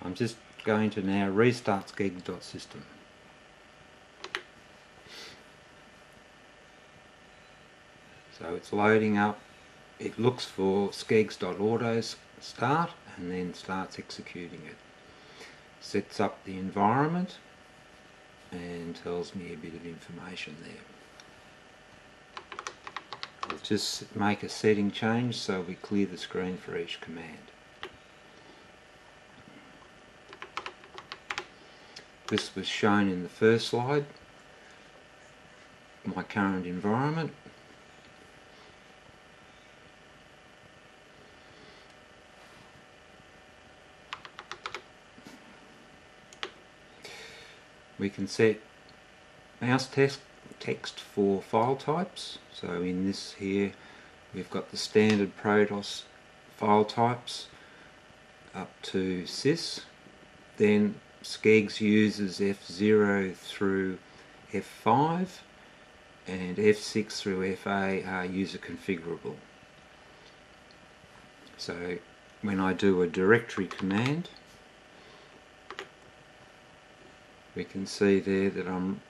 I'm just going to now restart scegs.system. So it's loading up, it looks for scegs.auto start and then starts executing it. Sets up the environment and tells me a bit of information there. I'll just make a setting change so we clear the screen for each command. This was shown in the first slide, my current environment. We can set mouse text for file types. So in this here we've got the standard Protos file types up to sys. Then scegs uses F0 through F5 and F6 through FA are user configurable. So when I do a directory command, we can see there that I'm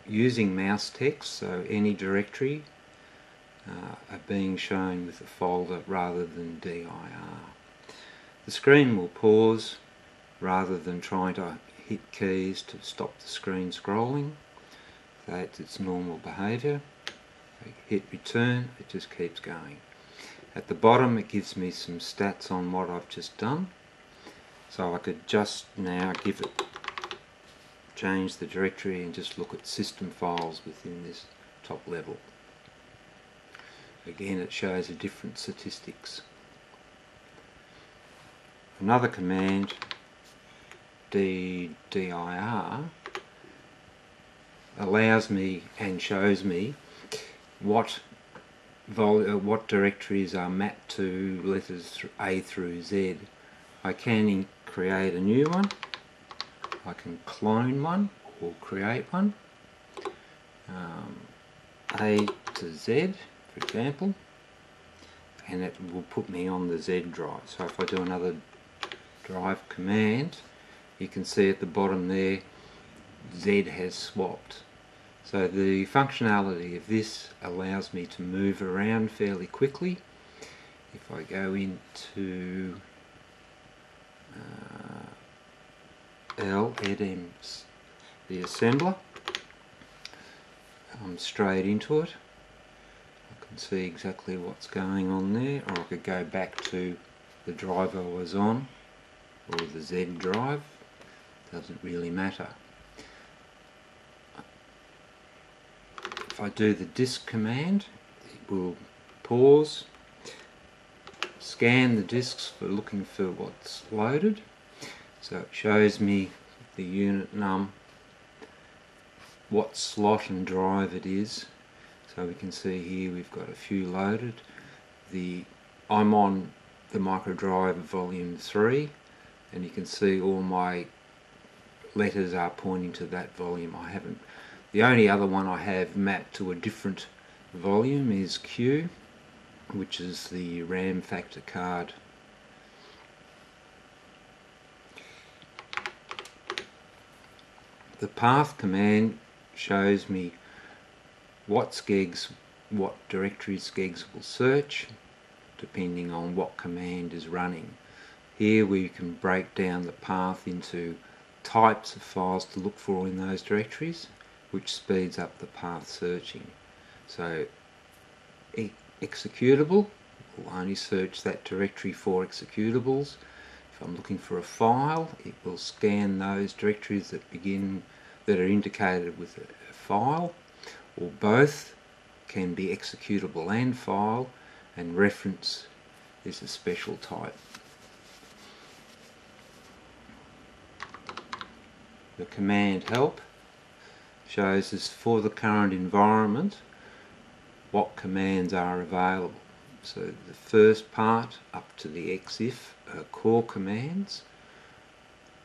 using mouse text, so any directory are being shown with a folder rather than dir. The screen will pause rather than trying to hit keys to stop the screen scrolling. That's its normal behaviour. Hit return, it just keeps going. At the bottom it gives me some stats on what I've just done, so I could just now change the directory and just look at system files within this top level. Again, it shows a different statistics. Another command, dir, allows me and shows me what directories are mapped to letters A through Z. I can create a new one. I can clone one or create one, A to Z for example, and it will put me on the Z drive. So if I do another drive command, you can see at the bottom there Z has swapped. So the functionality of this allows me to move around fairly quickly. If I go into LEDMs, the assembler, I'm straight into it. I can see exactly what's going on there, or I could go back to the drive I was on, or the Z drive, doesn't really matter. If I do the disk command, it will pause, scan the disks for looking for what's loaded. So it shows me the unit num, what slot and drive it is. So we can see here we've got a few loaded. I'm on the micro drive volume 3, and you can see all my letters are pointing to that volume. The only other one I have mapped to a different volume is Q, which is the RAM factor card. The path command shows me what directories scegs will search depending on what command is running. Here we can break down the path into types of files to look for in those directories, which speeds up the path searching. So executable will only search that directory for executables. If I'm looking for a file, it will scan those directories that are indicated with a file, or both can be executable and file, and reference is a special type. The command help shows us for the current environment what commands are available. So the first part up to the exif are core commands.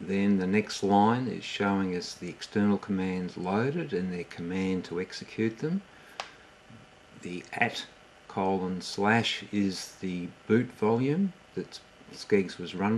Then the next line is showing us the external commands loaded and their command to execute them. The @ is the boot volume that scegs was run